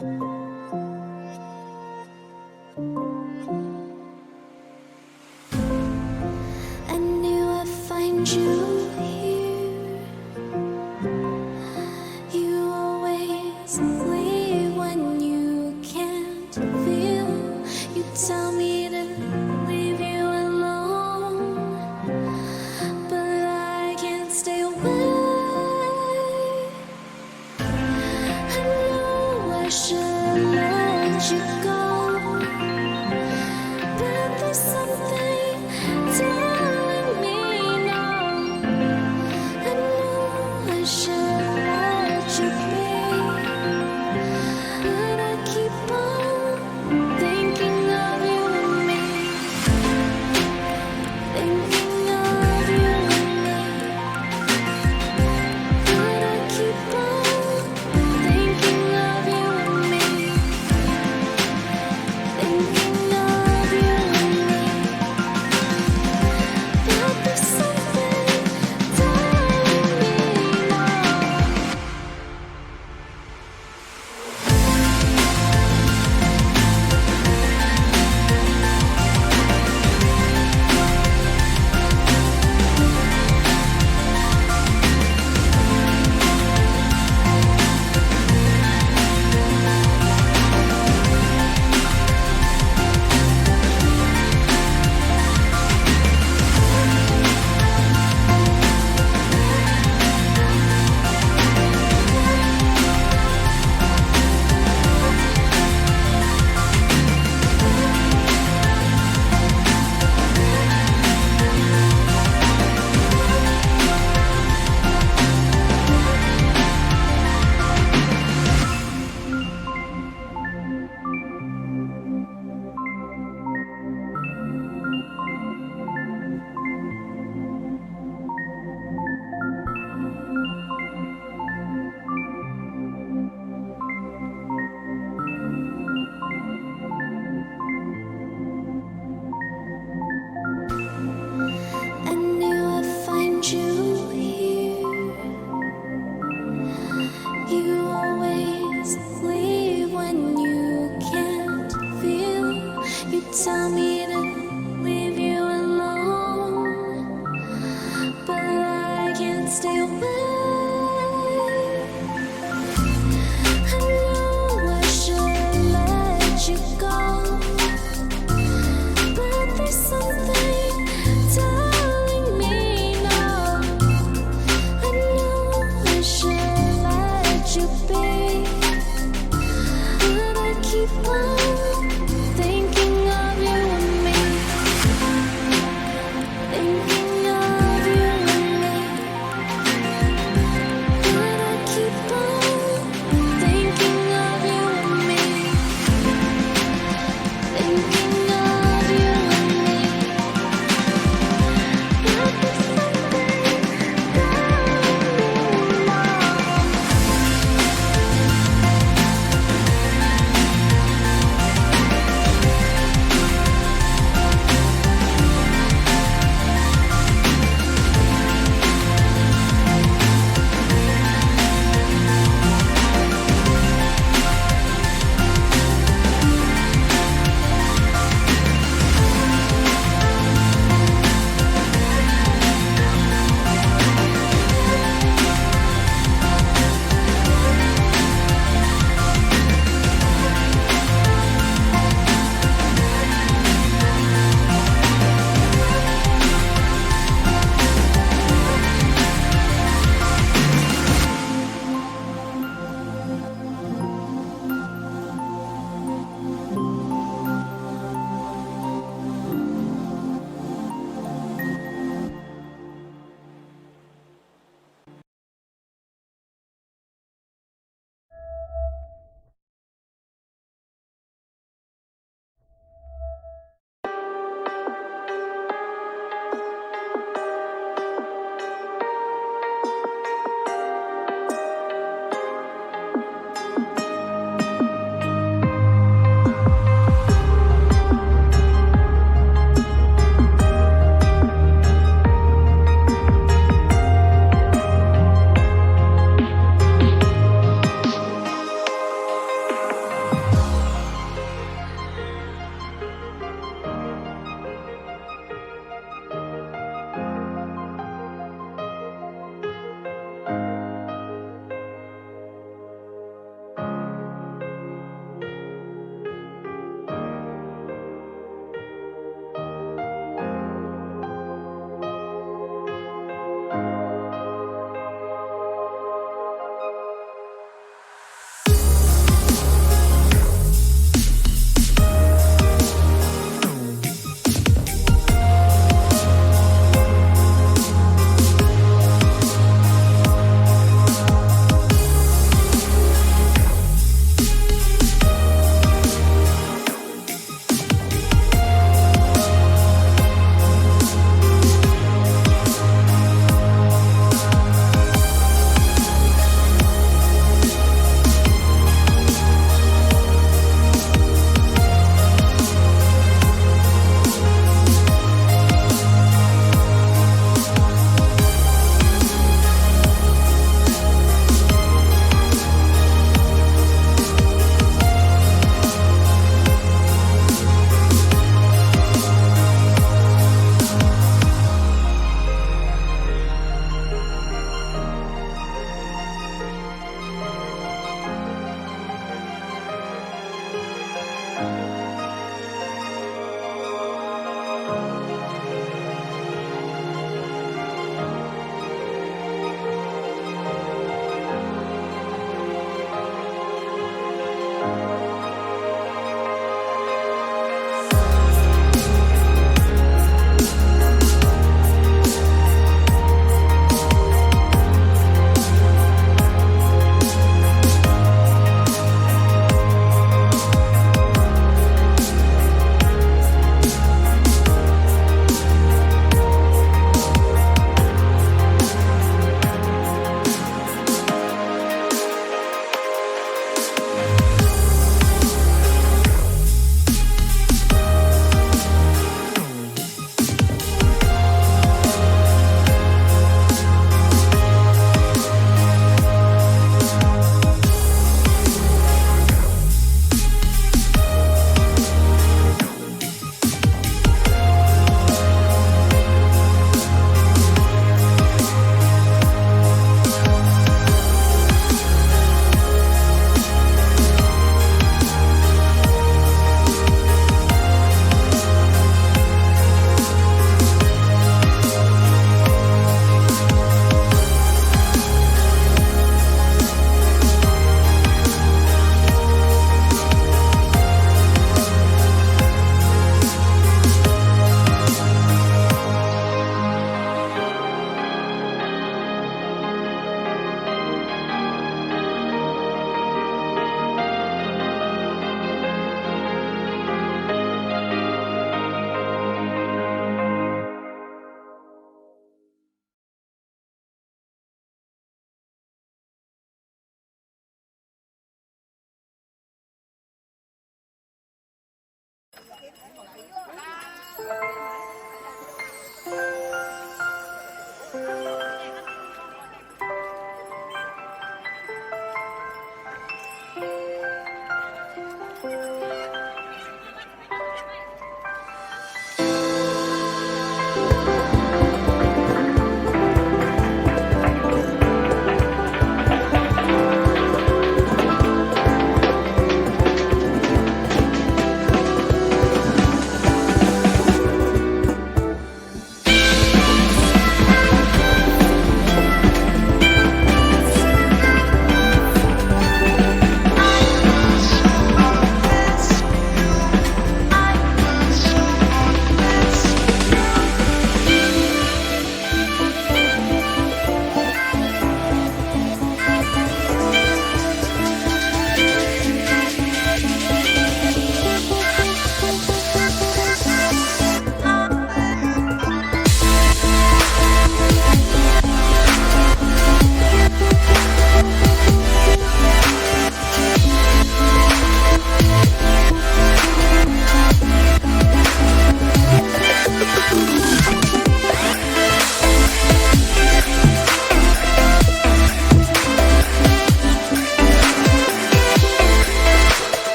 I knew I'd find you here. You always leave when you can't feel. You tell me to leave you alone, but I can't stay away. I know I should let you go, but there's something telling me no. I know I should let you be, but I keep on thinking of you and me, thinking of you and me, but I keep on thinking of you and me.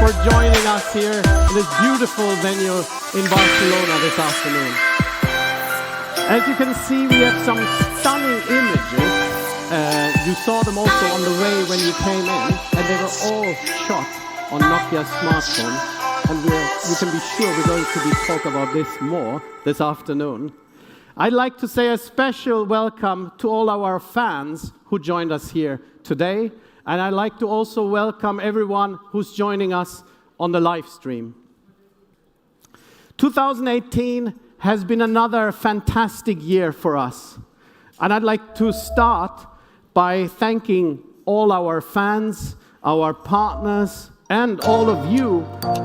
for joining us here in this beautiful venue in Barcelona this afternoon. As you can see, we have some stunning images. You saw them also on the way when you came in, and they were all shot on Nokia smartphones. And you can be sure we're going to be talk about this more this afternoon. I'd like to say a special welcome to all our fans who joined us here today. And I'd like to also welcome everyone who's joining us on the live stream. 2018 has been another fantastic year for us. And I'd like to start by thanking all our fans, our partners, and all of you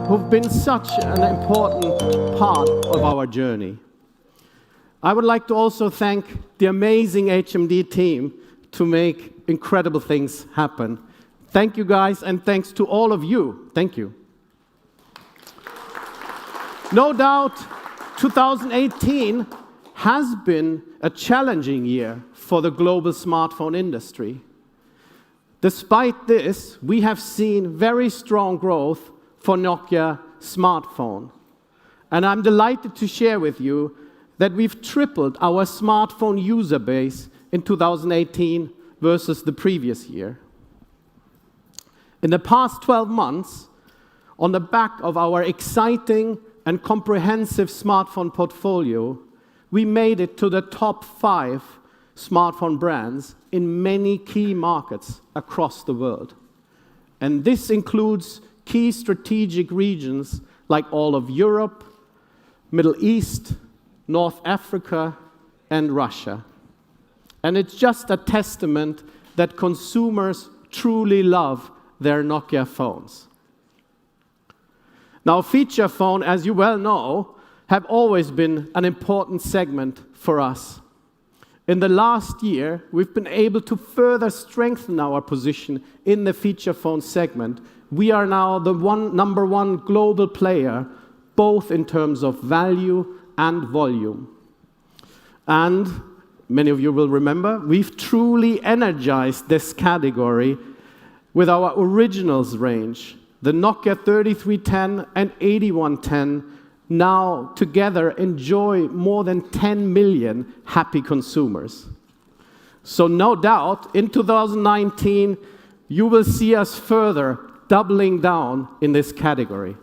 who've been such an important part of our journey. I would like to also thank the amazing HMD team to make incredible things happen. Thank you guys, and thanks to all of you. Thank you. No doubt, 2018 has been a challenging year for the global smartphone industry. Despite this, we have seen very strong growth for Nokia smartphone. And I'm delighted to share with you that we've tripled our smartphone user base in 2018 versus the previous year. In the past 12 months, on the back of our exciting and comprehensive smartphone portfolio, we made it to the top 5 smartphone brands in many key markets across the world. And this includes key strategic regions like all of Europe, Middle East, North Africa, and Russia. And it's just a testament that consumers truly love their Nokia phones. Now, feature phone, as you well know, have always been an important segment for us. In the last year, we've been able to further strengthen our position in the feature phone segment. We are now the number one global player, both in terms of value and volume. And many of you will remember, we've truly energized this category with our originals range. The Nokia 3310 and 8110 now together enjoy more than 10 million happy consumers. So no doubt, in 2019, you will see us further doubling down in this category.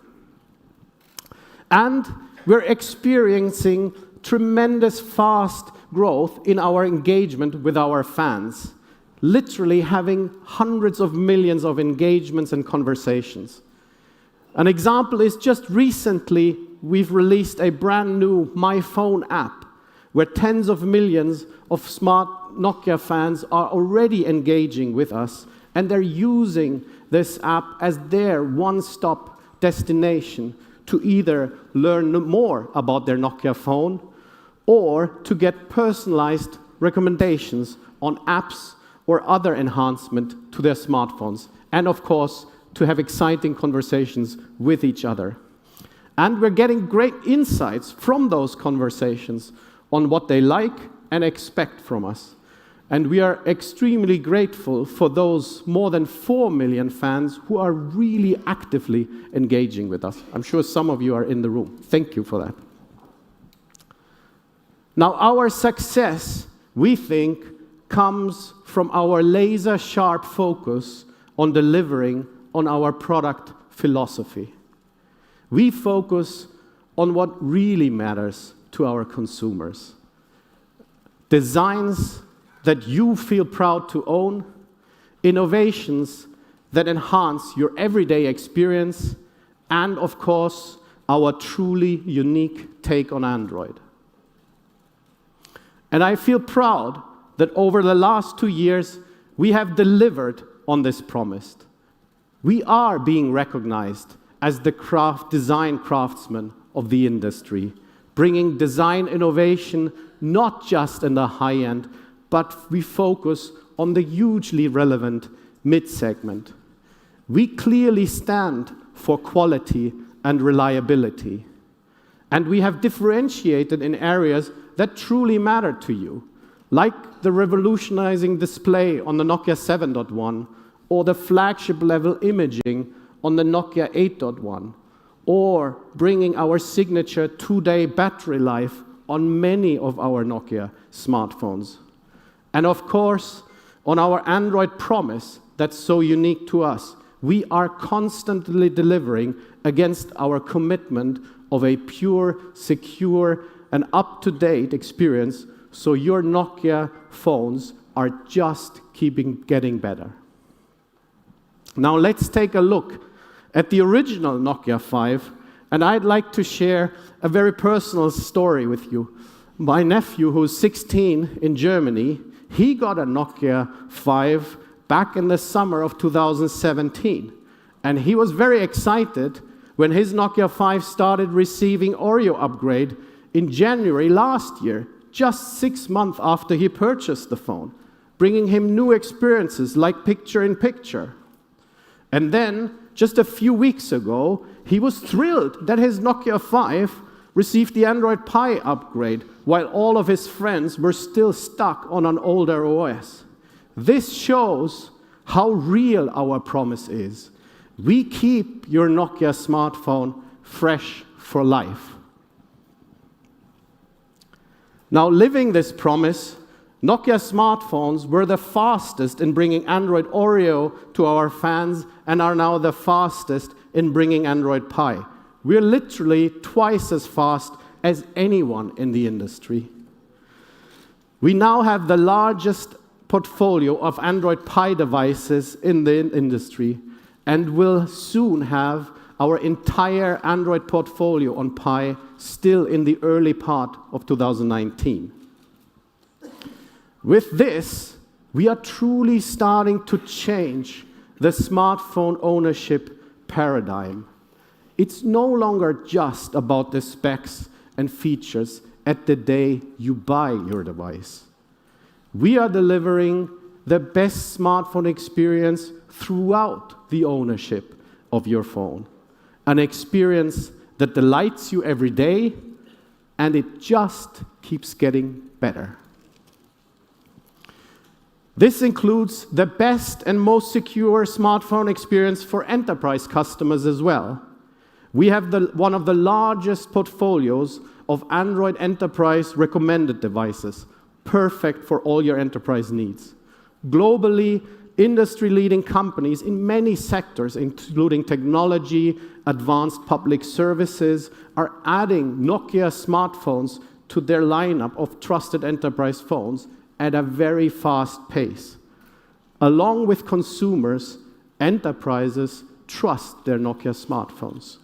And we're experiencing tremendous fast growth in our engagement with our fans, literally having hundreds of millions of engagements and conversations. An example is just recently, we've released a brand new My Phone app where tens of millions of smart Nokia fans are already engaging with us, and they're using this app as their one-stop destination to either learn more about their Nokia phone or to get personalized recommendations on apps or other enhancement to their smartphones, and of course, to have exciting conversations with each other. And we're getting great insights from those conversations on what they like and expect from us. And we are extremely grateful for those more than 4 million fans who are really actively engaging with us. I'm sure some of you are in the room. Thank you for that. Now, our success, we think, comes from our laser-sharp focus on delivering on our product philosophy. We focus on what really matters to our consumers. Designs that you feel proud to own, innovations that enhance your everyday experience, and of course, our truly unique take on Android. And I feel proud that over the last 2 years, we have delivered on this promise. We are being recognized as the design craftsman of the industry, bringing design innovation not just in the high end, but we focus on the hugely relevant mid-segment. We clearly stand for quality and reliability, and we have differentiated in areas that truly matter to you, like the revolutionizing display on the Nokia 7.1 or the flagship level imaging on the Nokia 8.1, or bringing our signature 2-day battery life on many of our Nokia smartphones. And of course, on our Android promise that's so unique to us, we are constantly delivering against our commitment of a pure, secure, and up-to-date experience, so your Nokia phones are just getting better. Now let's take a look at the original Nokia 5, and I'd like to share a very personal story with you. My nephew, who's 16 in Germany, he got a Nokia 5 back in the summer of 2017, and he was very excited when his Nokia 5 started receiving Oreo upgrade in January last year, just 6 months after he purchased the phone, bringing him new experiences like picture-in-picture. And then, just a few weeks ago, he was thrilled that his Nokia 5 received the Android Pie upgrade, while all of his friends were still stuck on an older OS. This shows how real our promise is. We keep your Nokia smartphone fresh for life. Now, living this promise, Nokia smartphones were the fastest in bringing Android Oreo to our fans and are now the fastest in bringing Android Pie. We're literally twice as fast as anyone in the industry. We now have the largest portfolio of Android Pie devices in the industry, and will soon have our entire Android portfolio on Pie still in the early part of 2019. With this, we are truly starting to change the smartphone ownership paradigm. It's no longer just about the specs and features at the day you buy your device. We are delivering the best smartphone experience throughout the ownership of your phone. An experience that delights you every day, and it just keeps getting better. This includes the best and most secure smartphone experience for enterprise customers as well. We have one of the largest portfolios of Android enterprise recommended devices, perfect for all your enterprise needs. Globally, industry-leading companies in many sectors, including technology, advanced public services, are adding Nokia smartphones to their lineup of trusted enterprise phones at a very fast pace. Along with consumers, enterprises trust their Nokia smartphones.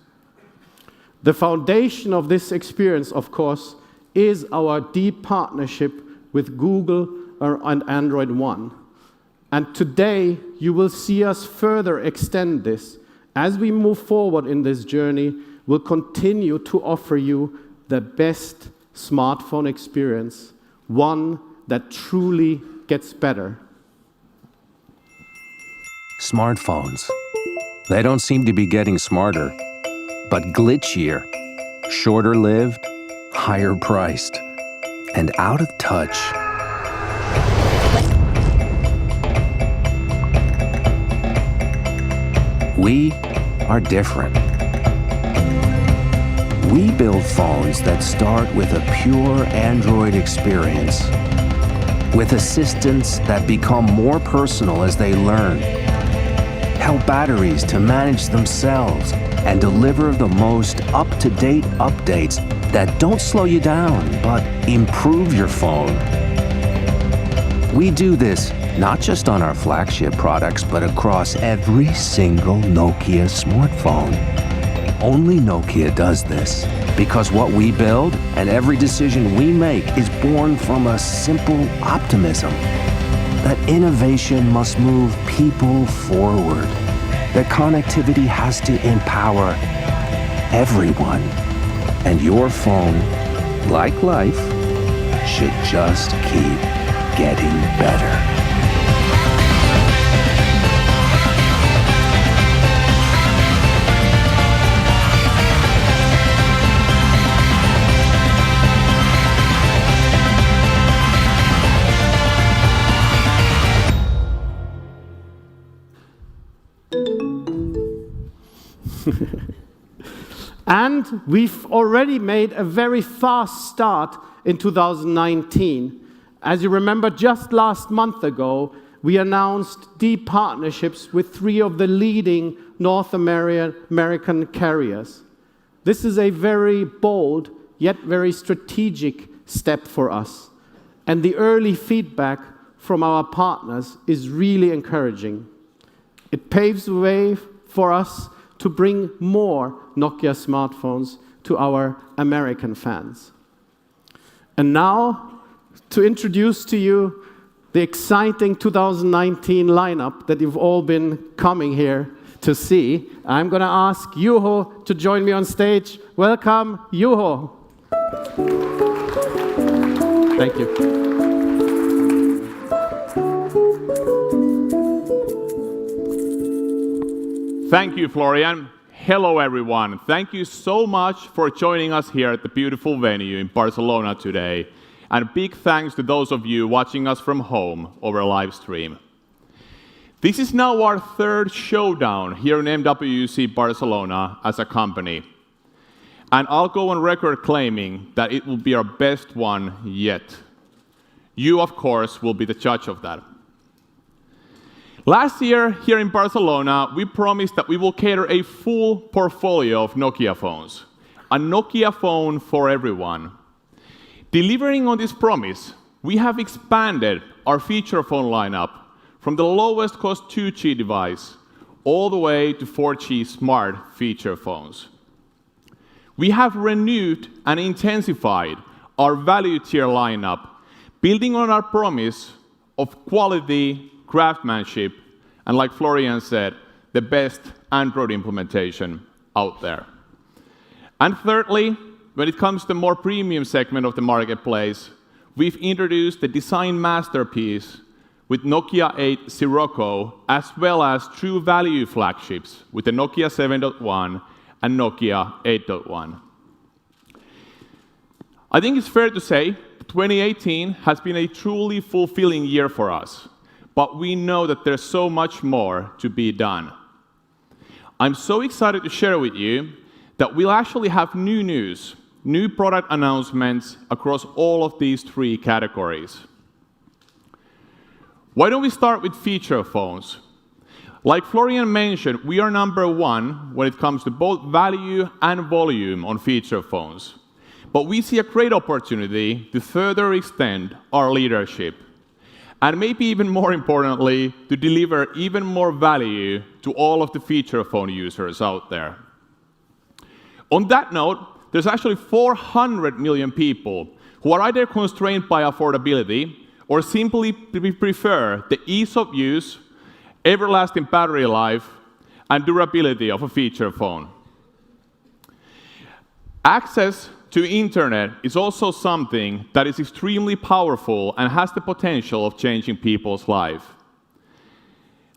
The foundation of this experience, of course, is our deep partnership with Google and Android One. And today, you will see us further extend this. As we move forward in this journey, we'll continue to offer you the best smartphone experience, one that truly gets better. Smartphones. They don't seem to be getting smarter, but glitchier, shorter lived, higher priced, and out of touch. We are different. We build phones that start with a pure Android experience, with assistants that become more personal as they learn, help batteries to manage themselves, and deliver the most up-to-date updates that don't slow you down, but improve your phone. We do this not just on our flagship products, but across every single Nokia smartphone. Only Nokia does this, because what we build and every decision we make is born from a simple optimism that innovation must move people forward, that connectivity has to empower everyone, and your phone, like life, should just keep getting better. And we've already made a very fast start in 2019. As you remember, just last month ago, we announced deep partnerships with 3 of the leading North American carriers. This is a very bold, yet very strategic step for us. And the early feedback from our partners is really encouraging. It paves the way for us to bring more Nokia smartphones to our American fans. And now, to introduce to you the exciting 2019 lineup that you've all been coming here to see, I'm going to ask Juho to join me on stage. Welcome, Juho. Thank you. Thank you, Florian. Hello, everyone. Thank you so much for joining us here at the beautiful venue in Barcelona today. And big thanks to those of you watching us from home over live stream. This is now our 3rd showdown here in MWC Barcelona as a company. And I'll go on record claiming that it will be our best one yet. You, of course, will be the judge of that. Last year, here in Barcelona, we promised that we will cater a full portfolio of Nokia phones. A Nokia phone for everyone. Delivering on this promise, we have expanded our feature phone lineup from the lowest cost 2G device all the way to 4G smart feature phones. We have renewed and intensified our value tier lineup, building on our promise of quality, craftsmanship, and like Florian said, the best Android implementation out there. And thirdly, when it comes to the more premium segment of the marketplace, we've introduced the design masterpiece with Nokia 8 Sirocco, as well as true value flagships with the Nokia 7.1 and Nokia 8.1. I think it's fair to say that 2018 has been a truly fulfilling year for us. But we know that there's so much more to be done. I'm so excited to share with you that we'll actually have new news, new product announcements across all of these 3 categories. Why don't we start with feature phones? Like Florian mentioned, we are #1 when it comes to both value and volume on feature phones. But we see a great opportunity to further extend our leadership. And maybe even more importantly, to deliver even more value to all of the feature phone users out there. On that note, there's actually 400 million people who are either constrained by affordability or simply prefer the ease of use, everlasting battery life, and durability of a feature phone. Access to internet is also something that is extremely powerful and has the potential of changing people's lives.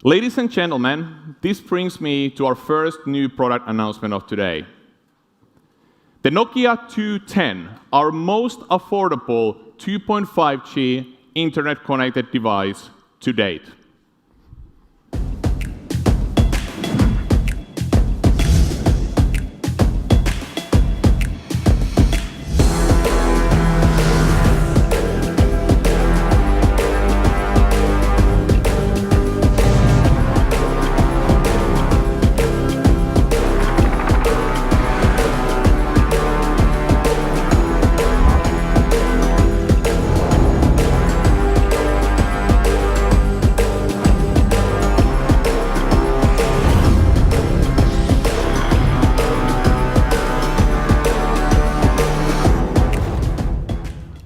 Ladies and gentlemen, this brings me to our first new product announcement of today. The Nokia 210, our most affordable 2.5G internet-connected device to date.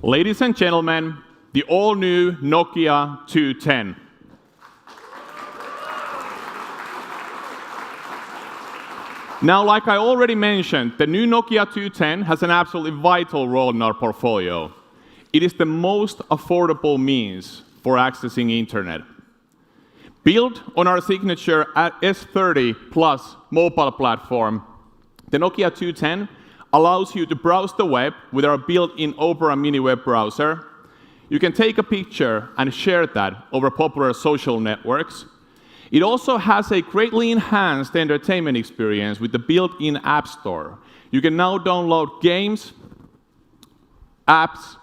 Ladies and gentlemen, the all-new Nokia 210. Now, like I already mentioned, the new Nokia 210 has an absolutely vital role in our portfolio. It is the most affordable means for accessing internet. Built on our signature S30 Plus mobile platform, the Nokia 210 allows you to browse the web with our built-in Opera mini web browser. You can take a picture and share that over popular social networks. It also has a greatly enhanced entertainment experience with the built-in App Store. You can now download games, apps,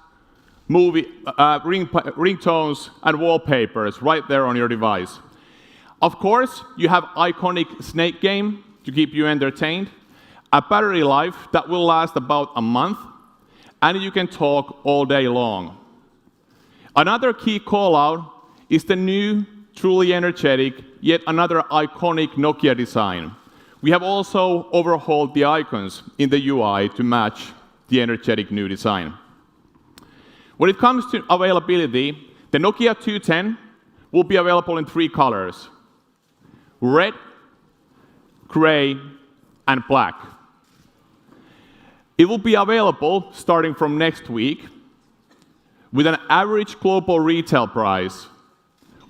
ringtones, and wallpapers right there on your device. Of course, you have iconic Snake game to keep you entertained, a battery life that will last about a month, and you can talk all day long. Another key call-out is the new, truly energetic, yet another iconic Nokia design. We have also overhauled the icons in the UI to match the energetic new design. When it comes to availability, the Nokia 210 will be available in 3 colors: red, gray, and black. It will be available starting from next week with an average global retail price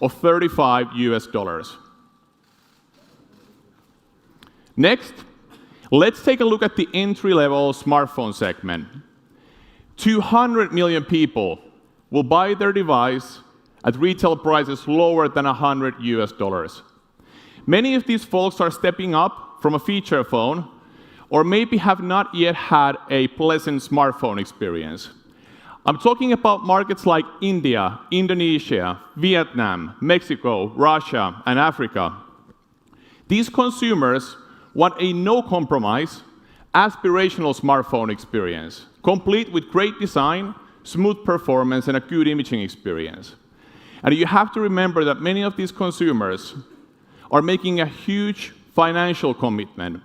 of $35. Next, let's take a look at the entry-level smartphone segment. 200 million people will buy their device at retail prices lower than $100. Many of these folks are stepping up from a feature phone or maybe have not yet had a pleasant smartphone experience. I'm talking about markets like India, Indonesia, Vietnam, Mexico, Russia, and Africa. These consumers want a no-compromise, aspirational smartphone experience, complete with great design, smooth performance, and a good imaging experience. And you have to remember that many of these consumers are making a huge financial commitment,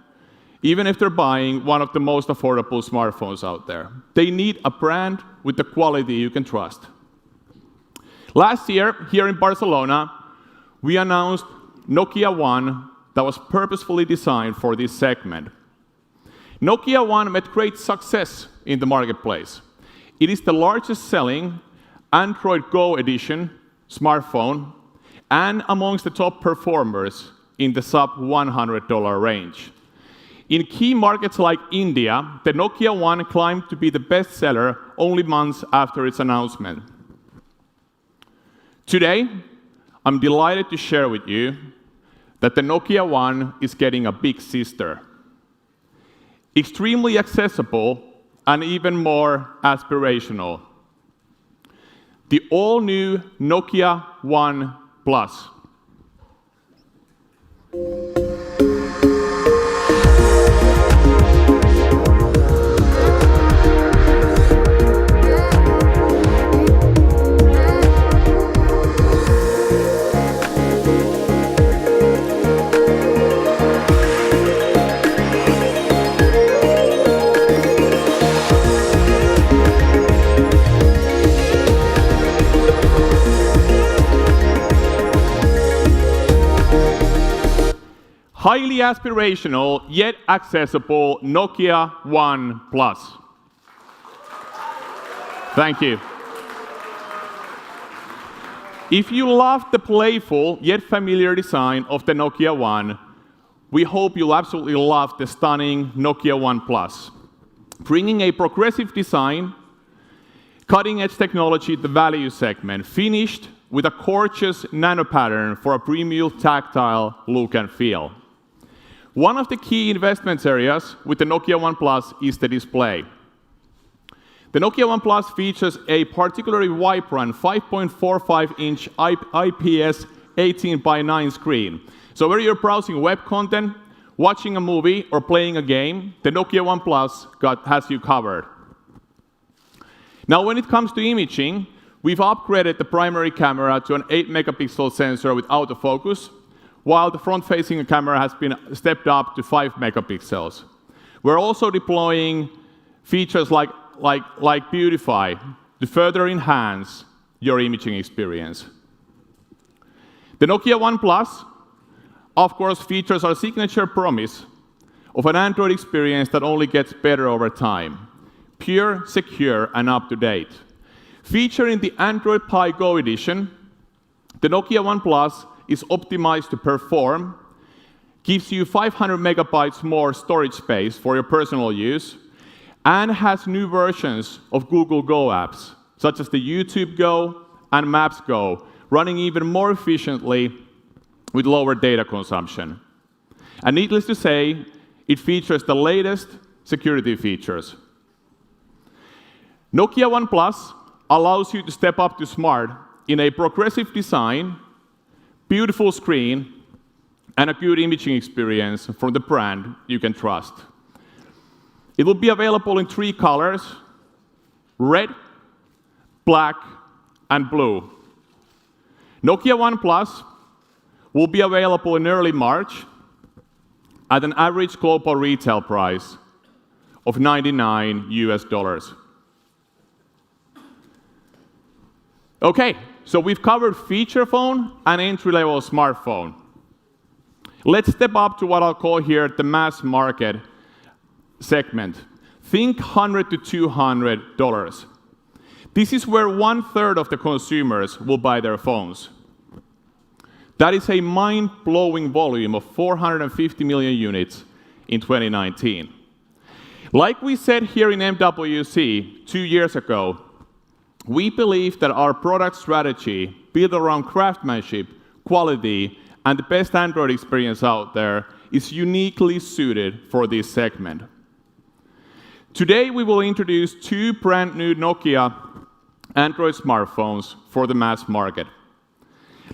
even if they're buying one of the most affordable smartphones out there. They need a brand with the quality you can trust. Last year, here in Barcelona, we announced Nokia One that was purposefully designed for this segment. Nokia One met great success in the marketplace. It is the largest selling Android Go edition smartphone and amongst the top performers in the sub $100 range. In key markets like India, the Nokia One climbed to be the best seller only months after its announcement. Today, I'm delighted to share with you that the Nokia One is getting a big sister. Extremely accessible and even more aspirational. The all-new Nokia One Plus. Highly aspirational, yet accessible Nokia One Plus. Thank you. If you love the playful, yet familiar design of the Nokia One, we hope you'll absolutely love the stunning Nokia One Plus. Bringing a progressive design, cutting-edge technology to the value segment, finished with a gorgeous nano pattern for a premium tactile look and feel. One of the key investment areas with the Nokia One Plus is the display. The Nokia One Plus features a particularly vibrant 5.45-inch IPS 18:9 screen. So whether you're browsing web content, watching a movie, or playing a game, the Nokia One Plus has you covered. Now, when it comes to imaging, we've upgraded the primary camera to an 8-megapixel sensor with autofocus, while the front-facing camera has been stepped up to 5 megapixels. We're also deploying features like Beautify to further enhance your imaging experience. The Nokia One Plus, of course, features our signature promise of an Android experience that only gets better over time. Pure, secure, and up-to-date. Featuring the Android Pie Go edition, the Nokia One Plus is optimized to perform, gives you 500 megabytes more storage space for your personal use, and has new versions of Google Go apps, such as the YouTube Go and Maps Go, running even more efficiently with lower data consumption. And needless to say, it features the latest security features. Nokia One Plus allows you to step up to smart in a progressive design, beautiful screen, and a good imaging experience from the brand you can trust. It will be available in 3 colors: red, black, and blue. Nokia One Plus will be available in early March at an average global retail price of $99. Okay, so we've covered feature phone and entry-level smartphone. Let's step up to what I'll call here the mass market segment. Think $100 to $200. This is where 1/3 of the consumers will buy their phones. That is a mind-blowing volume of 450 million units in 2019. Like we said here in MWC 2 years ago, we believe that our product strategy, built around craftsmanship, quality, and the best Android experience out there, is uniquely suited for this segment. Today, we will introduce 2 brand new Nokia Android smartphones for the mass market.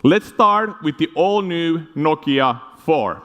Let's start with the all-new Nokia 4.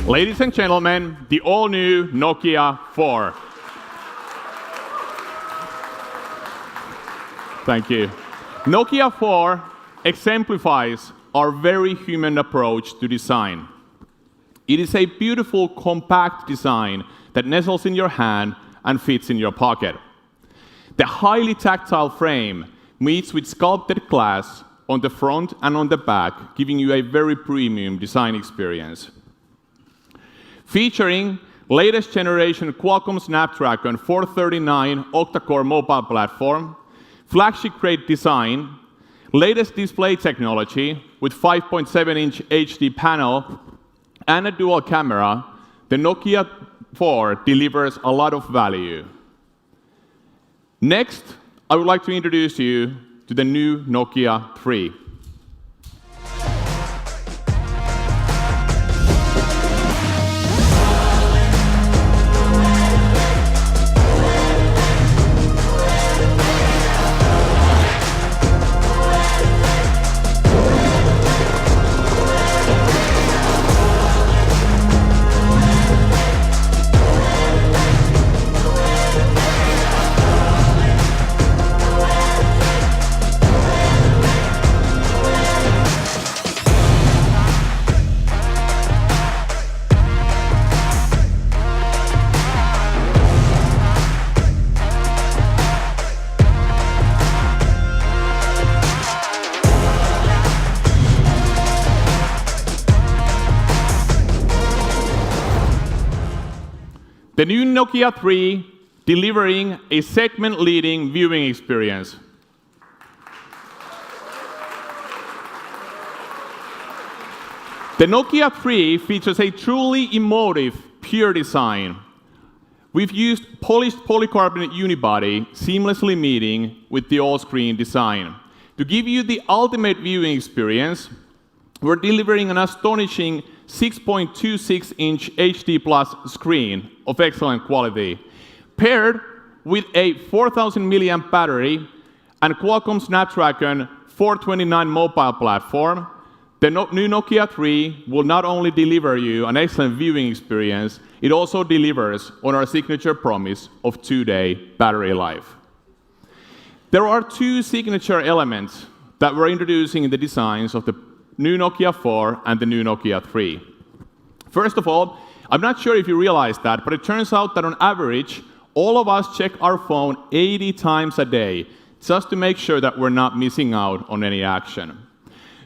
Ladies and gentlemen, the all-new Nokia 4. Thank you. Nokia 4 exemplifies our very human approach to design. It is a beautiful, compact design that nestles in your hand and fits in your pocket. The highly tactile frame meets with sculpted glass on the front and on the back, giving you a very premium design experience. Featuring latest generation Qualcomm Snapdragon 439 octa-core mobile platform, flagship-grade design, latest display technology with 5.7-inch HD panel, and a dual camera, the Nokia 4 delivers a lot of value. Next, I would like to introduce you to the new Nokia 3. The new Nokia 3 delivering a segment-leading viewing experience. The Nokia 3 features a truly emotive, pure design. We've used polished polycarbonate unibody seamlessly meeting with the all-screen design. To give you the ultimate viewing experience, we're delivering an astonishing 6.26-inch HD Plus screen of excellent quality, paired with a 4,000 milliamp battery and Qualcomm Snapdragon 429 mobile platform. The new Nokia 3 will not only deliver you an excellent viewing experience, it also delivers on our signature promise of 2-day battery life. There are two signature elements that we're introducing in the designs of the new Nokia 4 and the new Nokia 3. First of all, I'm not sure if you realize that, but it turns out that on average, all of us check our phone 80 times a day just to make sure that we're not missing out on any action.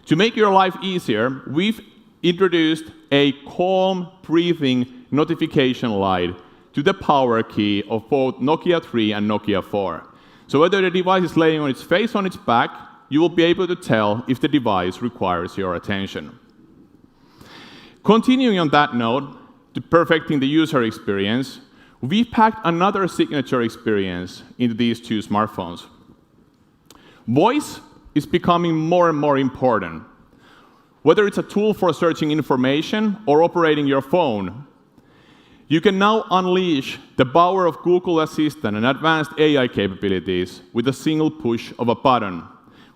To make your life easier, we've introduced a calm breathing notification light to the power key of both Nokia 3 and Nokia 4. So whether the device is laying on its face on its back, you will be able to tell if the device requires your attention. Continuing on that note, to perfecting the user experience, we've packed another signature experience into these two smartphones. Voice is becoming more and more important. Whether it's a tool for searching information or operating your phone, you can now unleash the power of Google Assistant and advanced AI capabilities with a single push of a button.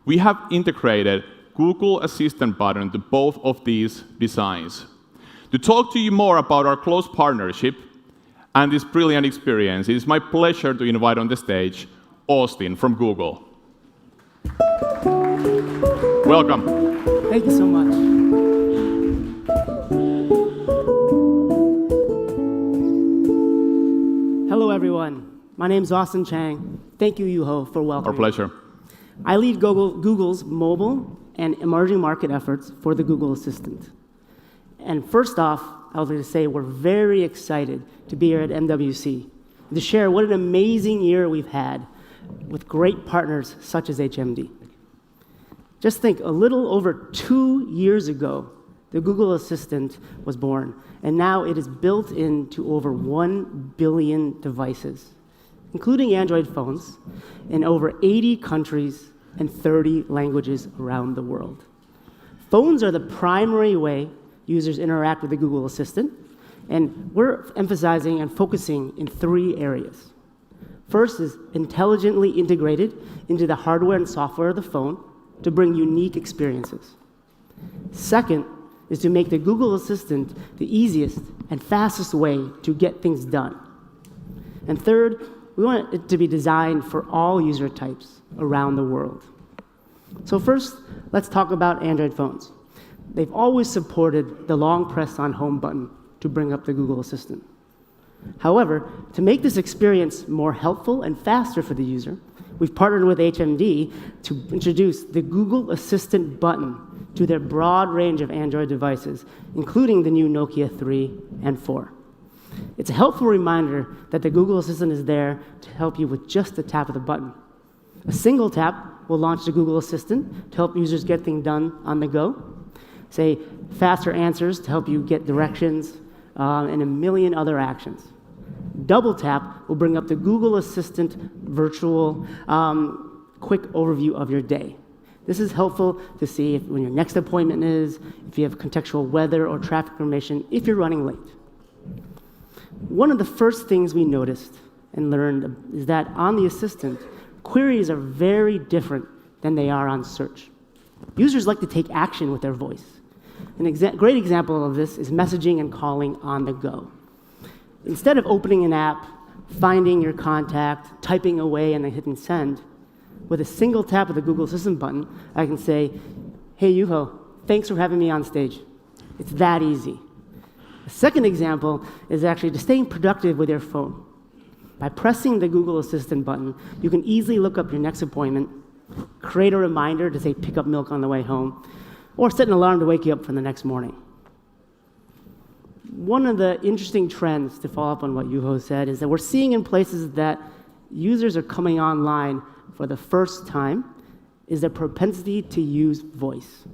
We have integrated Google Assistant button to both of these designs. To talk to you more about our close partnership and this brilliant experience, it is my pleasure to invite on the stage Austin from Google. Welcome. Thank you so much. Hello, everyone. My name is Austin Chang. Thank you, Juho, for welcoming Our pleasure. I lead Google's mobile and emerging market efforts for the Google Assistant. And first off, I would like to say we're very excited to be here at MWC to share what an amazing year we've had with great partners such as HMD. Just think, a little over 2 years ago, the Google Assistant was born, and now it is built into over 1 billion devices, including Android phones, in over 80 countries and 30 languages around the world. Phones are the primary way users interact with the Google Assistant, and we're emphasizing and focusing in 3 areas. First is intelligently integrated into the hardware and software of the phone to bring unique experiences. Second is to make the Google Assistant the easiest and fastest way to get things done. And third, we want it to be designed for all user types around the world. So first, let's talk about Android phones. They've always supported the long press on home button to bring up the Google Assistant. However, to make this experience more helpful and faster for the user, we've partnered with HMD to introduce the Google Assistant button to their broad range of Android devices, including the new Nokia 3 and 4. It's a helpful reminder that the Google Assistant is there to help you with just the tap of the button. A single tap will launch the Google Assistant to help users get things done on the go, say faster answers to help you get directions, and a million other actions. Double tap will bring up the Google Assistant virtual quick overview of your day. This is helpful to see when your next appointment is, if you have contextual weather or traffic information, if you're running late. One of the first things we noticed and learned is that on the Assistant, queries are very different than they are on search. Users like to take action with their voice. A great example of this is messaging and calling on the go. Instead of opening an app, finding your contact, typing away, and then hitting send, with a single tap of the Google Assistant button, I can say, "Hey, Juho, thanks for having me on stage." It's that easy. The second example is actually just staying productive with your phone. By pressing the Google Assistant button, you can easily look up your next appointment, create a reminder to say pick up milk on the way home, or set an alarm to wake you up for the next morning. One of the interesting trends, to follow up on what Juho said, is that we're seeing in places that users are coming online for the first time is their propensity to use voice.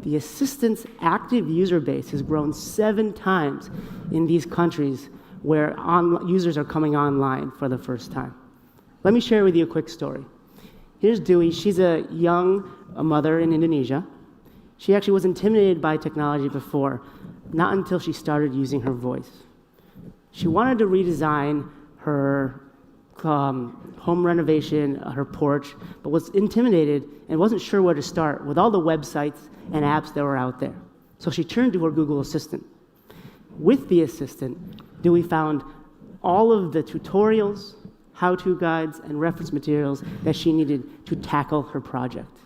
The Assistant's active user base has grown 7 times in these countries where users are coming online for the first time. Let me share with you a quick story. Here's Dewey. She's a young mother in Indonesia. She actually was intimidated by technology before, not until she started using her voice. She wanted to redesign her home renovation, her porch, but was intimidated and wasn't sure where to start with all the websites and apps that were out there. So she turned to her Google Assistant. With the Assistant, Dewey found all of the tutorials, how-to guides, and reference materials that she needed to tackle her project.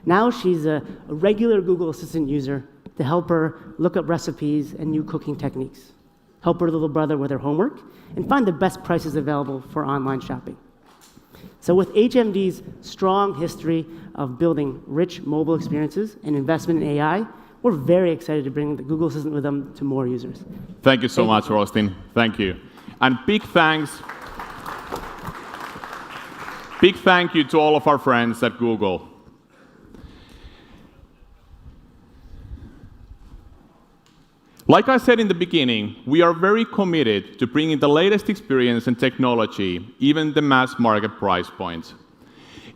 Now she's a regular Google Assistant user to help her look up recipes and new cooking techniques, help her little brother with her homework, and find the best prices available for online shopping. So with HMD's strong history of building rich mobile experiences and investment in AI, we're very excited to bring the Google Assistant with them to more users. Thank you so much, Austin. Thank you. And big thank you to all of our friends at Google. Like I said in the beginning, we are very committed to bringing the latest experience and technology, even the mass market price points.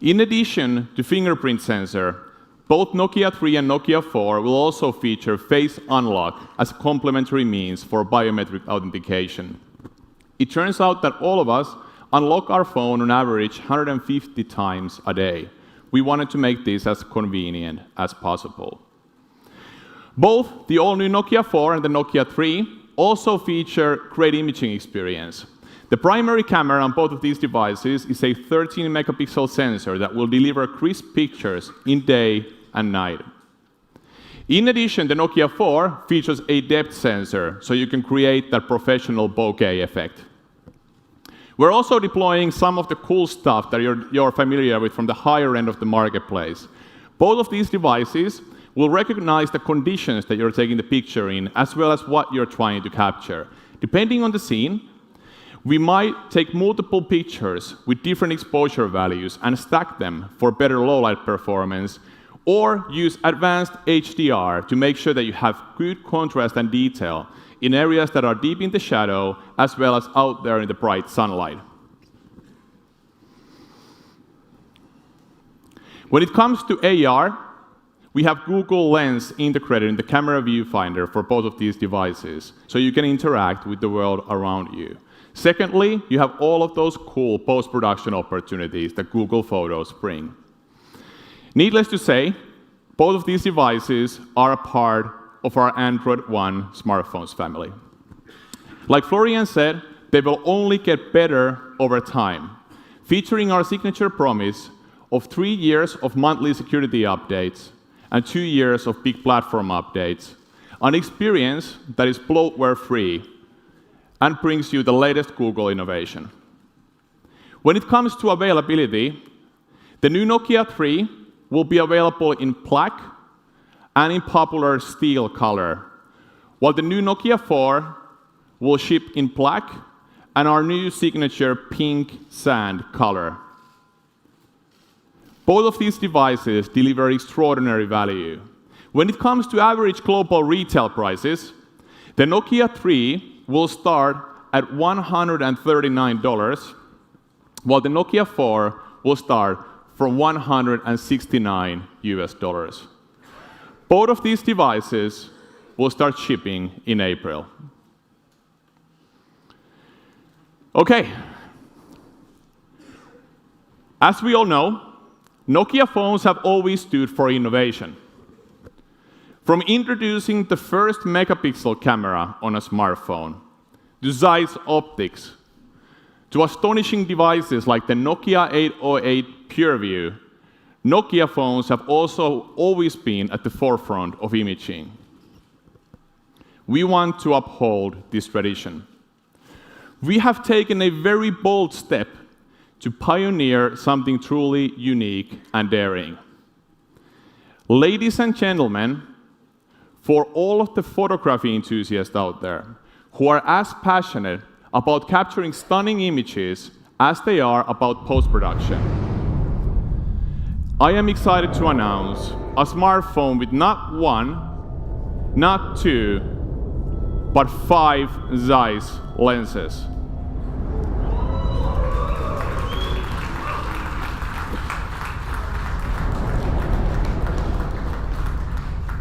In addition to fingerprint sensor, both Nokia 3 and Nokia 4 will also feature face unlock as a complementary means for biometric authentication. It turns out that all of us unlock our phone on average 150 times a day. We wanted to make this as convenient as possible. Both the all-new Nokia 4 and the Nokia 3 also feature great imaging experience. The primary camera on both of these devices is a 13-megapixel sensor that will deliver crisp pictures in day and night. In addition, the Nokia 4 features a depth sensor, so you can create that professional bokeh effect. We're also deploying some of the cool stuff that you're familiar with from the higher end of the marketplace. Both of these devices will recognize the conditions that you're taking the picture in, as well as what you're trying to capture. Depending on the scene, we might take multiple pictures with different exposure values and stack them for better low-light performance, or use advanced HDR to make sure that you have good contrast and detail in areas that are deep in the shadow, as well as out there in the bright sunlight. When it comes to AR, we have Google Lens integrated in the camera viewfinder for both of these devices, so you can interact with the world around you. Secondly, you have all of those cool post-production opportunities that Google Photos bring. Needless to say, both of these devices are a part of our Android One smartphones family. Like Florian said, they will only get better over time, featuring our signature promise of 3 years of monthly security updates and 2 years of big platform updates, an experience that is bloatware-free and brings you the latest Google innovation. When it comes to availability, the new Nokia 3 will be available in black and in popular steel color, while the new Nokia 4 will ship in black and our new signature pink sand color. Both of these devices deliver extraordinary value. When it comes to average global retail prices, the Nokia 3 will start at $139, while the Nokia 4 will start from $169 US. Both of these devices will start shipping in April. Okay. As we all know, Nokia phones have always stood for innovation. From introducing the first megapixel camera on a smartphone, to Zeiss optics, to astonishing devices like the Nokia 808 PureView, Nokia phones have also always been at the forefront of imaging. We want to uphold this tradition. We have taken a very bold step to pioneer something truly unique and daring. Ladies and gentlemen, for all of the photography enthusiasts out there who are as passionate about capturing stunning images as they are about post-production, I am excited to announce a smartphone with not one, not two, but 5 Zeiss lenses.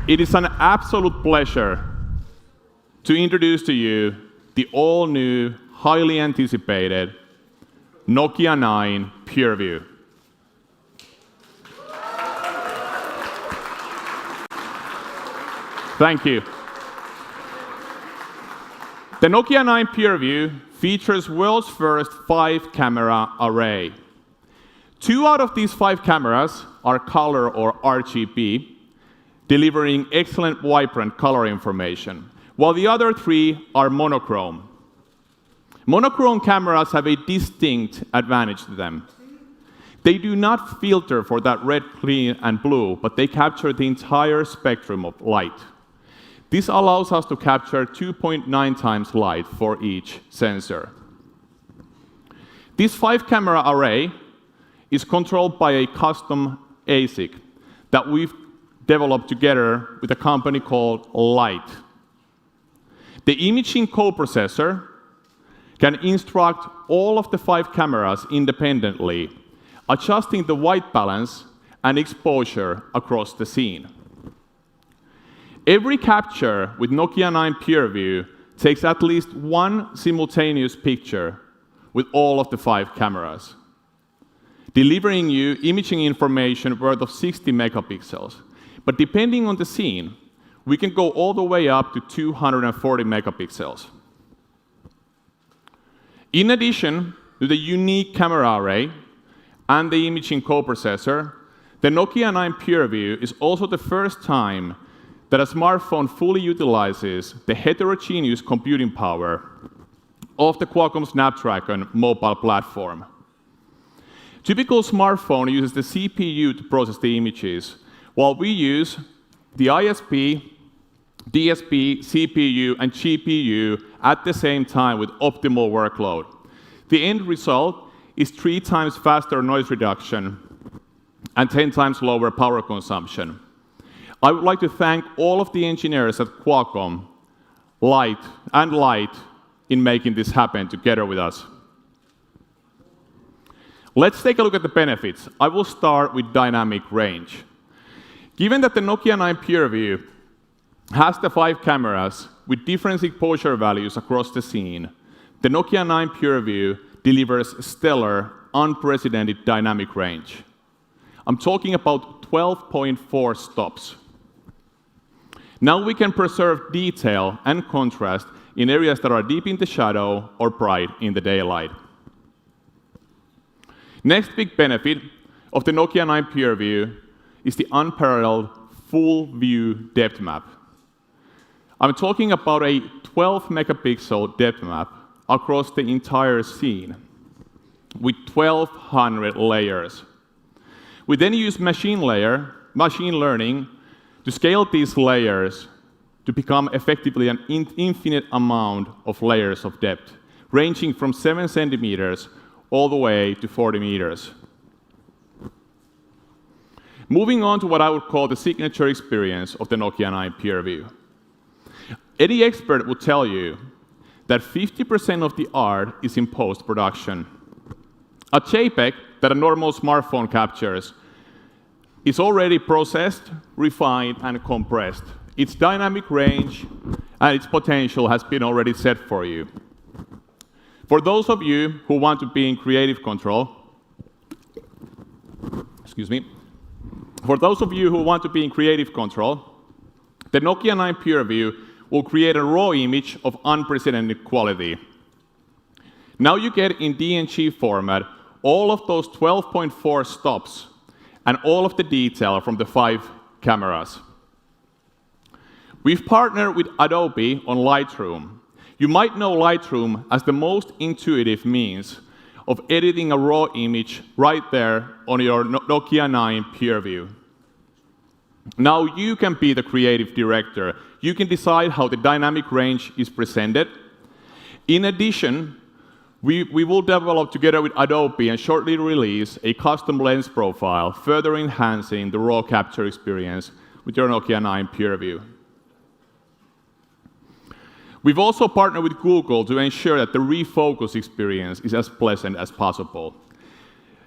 It is an absolute pleasure to introduce to you the all-new, highly anticipated Nokia 9 PureView. Thank you. The Nokia 9 PureView features world's first 5-camera array. 2 out of these 5 cameras are color or RGB, delivering excellent vibrant color information, while the other 3 are monochrome. Monochrome cameras have a distinct advantage to them. They do not filter for that red, green, and blue, but they capture the entire spectrum of light. This allows us to capture 2.9 times light for each sensor. This 5-camera array is controlled by a custom ASIC that we've developed together with a company called Light. The imaging coprocessor can instruct all of the 5 cameras independently, adjusting the white balance and exposure across the scene. Every capture with Nokia 9 PureView takes at least 1 simultaneous picture with all of the 5 cameras, delivering you imaging information worth of 60 megapixels. But depending on the scene, we can go all the way up to 240 megapixels. In addition to the unique camera array and the imaging coprocessor, the Nokia 9 PureView is also the first time that a smartphone fully utilizes the heterogeneous computing power of the Qualcomm Snapdragon mobile platform. Typical smartphone uses the CPU to process the images, while we use the ISP, DSP, CPU, and GPU at the same time with optimal workload. The end result is 3 times faster noise reduction and 10 times lower power consumption. I would like to thank all of the engineers at Qualcomm, Light, in making this happen together with us. Let's take a look at the benefits. I will start with dynamic range. Given that the Nokia 9 PureView has the 5 cameras with different exposure values across the scene, the Nokia 9 PureView delivers stellar, unprecedented dynamic range. I'm talking about 12.4 stops. Now we can preserve detail and contrast in areas that are deep in the shadow or bright in the daylight. Next big benefit of the Nokia 9 PureView is the unparalleled full view depth map. I'm talking about a 12 megapixel depth map across the entire scene with 1,200 layers. We then use machine learning to scale these layers to become effectively an infinite amount of layers of depth, ranging from 7 centimeters all the way to 40 meters. Moving on to what I would call the signature experience of the Nokia 9 PureView. Any expert will tell you that 50% of the art is in post-production. A JPEG that a normal smartphone captures is already processed, refined, and compressed. Its dynamic range and its potential has been already set for you. For those of you who want to be in creative control, For those of you who want to be in creative control, the Nokia 9 PureView will create a raw image of unprecedented quality. Now you get in DNG format all of those 12.4 stops and all of the detail from the 5 cameras. We've partnered with Adobe on Lightroom. You might know Lightroom as the most intuitive means of editing a raw image right there on your Nokia 9 PureView. Now you can be the creative director. You can decide how the dynamic range is presented. In addition, we will develop together with Adobe and shortly release a custom lens profile, further enhancing the raw capture experience with your Nokia 9 PureView. We've also partnered with Google to ensure that the refocus experience is as pleasant as possible.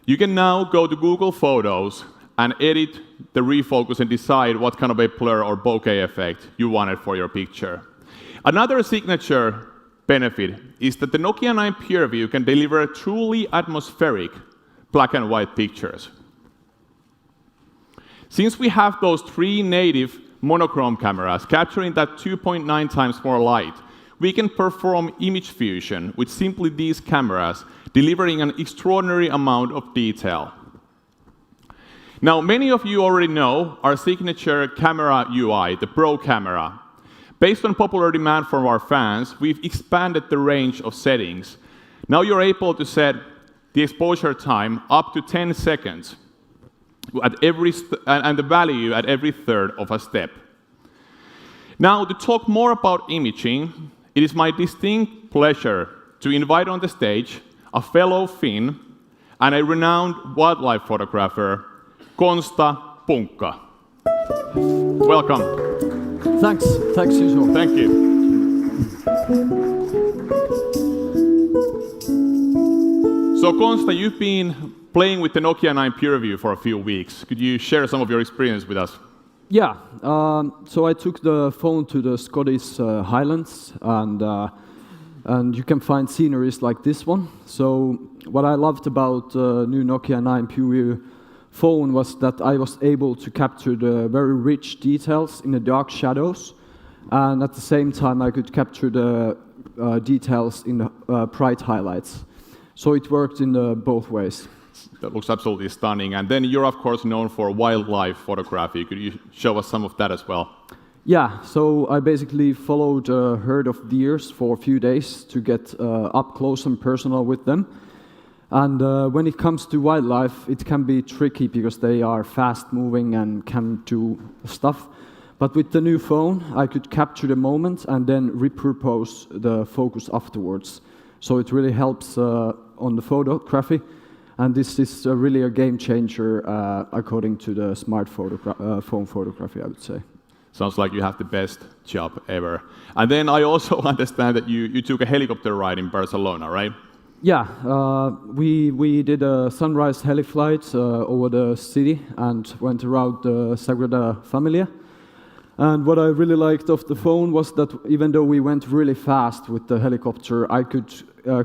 You can now go to Google Photos and edit the refocus and decide what kind of a blur or bokeh effect you wanted for your picture. Another signature benefit is that the Nokia 9 PureView can deliver truly atmospheric black and white pictures. Since we have those 3 native monochrome cameras capturing that 2.9 times more light, we can perform image fusion with simply these cameras, delivering an extraordinary amount of detail. Now, many of you already know our signature camera UI, the Pro camera. Based on popular demand from our fans, we've expanded the range of settings. Now you're able to set the exposure time up to 10 seconds at and the value at every third of a step. Now, to talk more about imaging, it is my distinct pleasure to invite on the stage a fellow Finn and a renowned wildlife photographer, Konsta Punkka. Welcome. Thanks, Juso. Thank you. So Konsta, you've been playing with the Nokia 9 PureView for a few weeks. Could you share some of your experience with us? Yeah, so I took the phone to the Scottish Highlands, and you can find sceneries like this one. So what I loved about the new Nokia 9 PureView phone was that I was able to capture the very rich details in the dark shadows, and at the same time I could capture the details in the bright highlights. So it worked in both ways. That looks absolutely stunning. And then you're of course known for wildlife photography. Could you show us some of that as well? Yeah, so I basically followed a herd of deers for a few days to get up close and personal with them. And when it comes to wildlife, it can be tricky because they are fast-moving and can do stuff. But with the new phone, I could capture the moment and then repurpose the focus afterwards. So it really helps on the photography. And this is really a game changer according to the phone photography, I would say. Sounds like you have the best job ever. And then I also understand that you took a helicopter ride in Barcelona, right? Yeah, we did a sunrise heli flight over the city and went around the Sagrada Familia. And what I really liked of the phone was that even though we went really fast with the helicopter, I could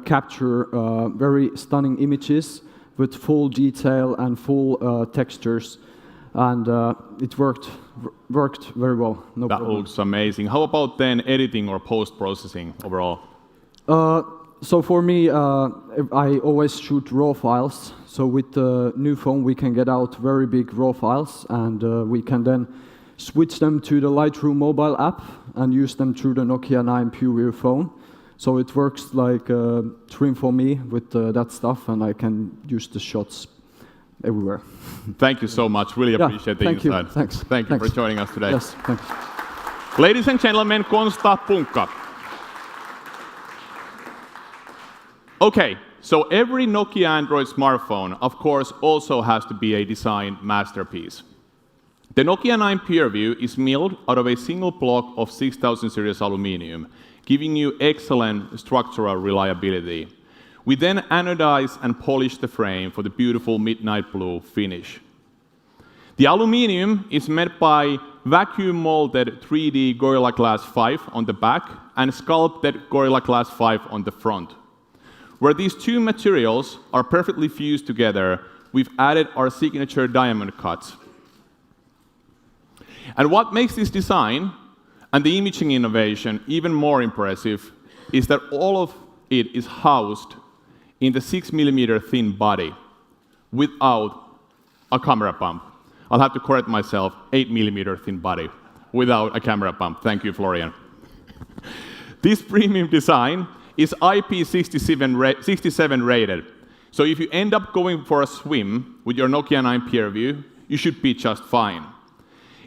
capture very stunning images with full detail and full textures. And it worked very well, no problem. That looks amazing. How about then editing or post-processing overall? So for me, I always shoot RAW files. So with the new phone, we can get out very big RAW files, and we can then switch them to the Lightroom mobile app and use them through the Nokia 9 PureView phone. So it works like a trim for me with that stuff, and I can use the shots everywhere. Thank you so much. Really appreciate the insight. Thank you for joining us today. Yes, thanks. Ladies and gentlemen, Konsta Punkka. Okay, so every Nokia Android smartphone, of course, also has to be a design masterpiece. The Nokia 9 PureView is milled out of a single block of 6000 series aluminum, giving you excellent structural reliability. We then anodize and polish the frame for the beautiful midnight blue finish. The aluminum is made by vacuum-molded 3D Gorilla Glass 5 on the back and sculpted Gorilla Glass 5 on the front. Where these two materials are perfectly fused together, we've added our signature diamond cuts. And what makes this design and the imaging innovation even more impressive is that all of it is housed in the 6mm thin body without a camera pump. I'll have to correct myself, 8mm thin body without a camera pump. Thank you, Florian. This premium design is IP67 rated. So if you end up going for a swim with your Nokia 9 PureView, you should be just fine.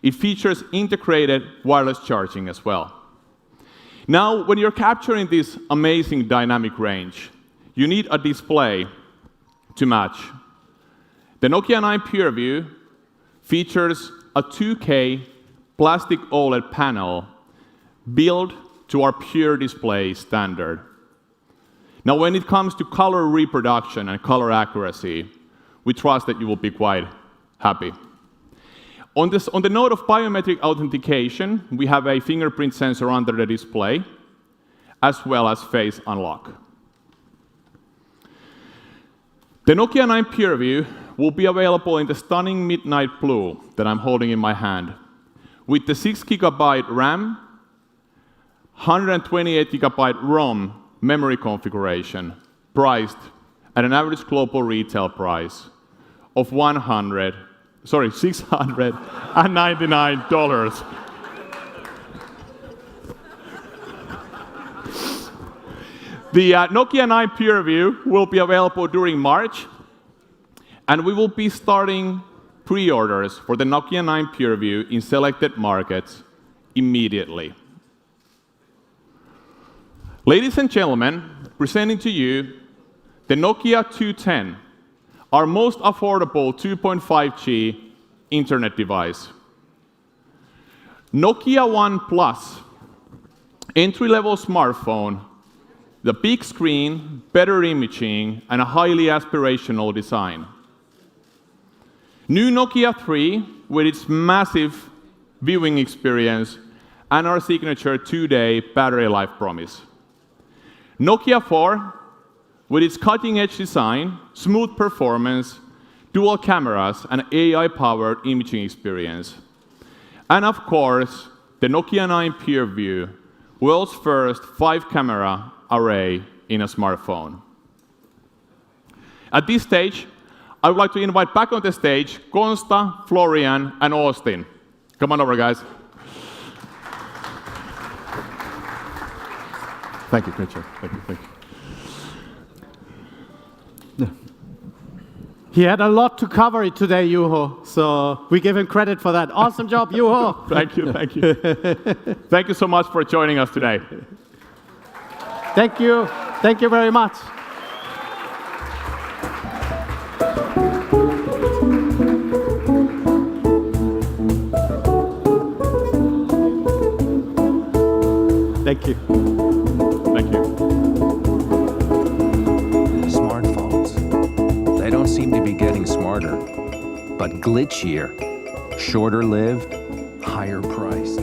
It features integrated wireless charging as well. Now, when you're capturing this amazing dynamic range, you need a display to match. The Nokia 9 PureView features a 2K plastic OLED panel built to our Pure Display standard. Now, when it comes to color reproduction and color accuracy, we trust that you will be quite happy. On the note of biometric authentication, we have a fingerprint sensor under the display, as well as face unlock. The Nokia 9 PureView will be available in the stunning midnight blue that I'm holding in my hand, with the 6 GB RAM, 128 gigabyte ROM memory configuration, priced at an average global retail price of $699. The Nokia 9 peer review will be available during March, and we will be starting pre-orders for the Nokia 9 peer review in selected markets immediately. Ladies and gentlemen, presenting to you the Nokia 210, our most affordable 2.5G internet device. Nokia One Plus, entry-level smartphone, the big screen, better imaging, and a highly aspirational design. New Nokia 3 with its massive viewing experience and our signature 2-day battery life promise. Nokia 4 with its cutting-edge design, smooth performance, dual cameras, and AI-powered imaging experience. And of course, the Nokia 9 PureView, world's first 5-camera array in a smartphone. At this stage, I would like to invite back on the stage Consta, Florian, and Austin. Come on over, guys. Thank you, Richard. Thank you. He had a lot to cover today, Juho, so we give him credit for that. Awesome job, Juho. Thank you. Thank you so much for joining us today. Thank you very much. Thank you. Smartphones. They don't seem to be getting smarter, but glitchier, shorter lived, higher priced.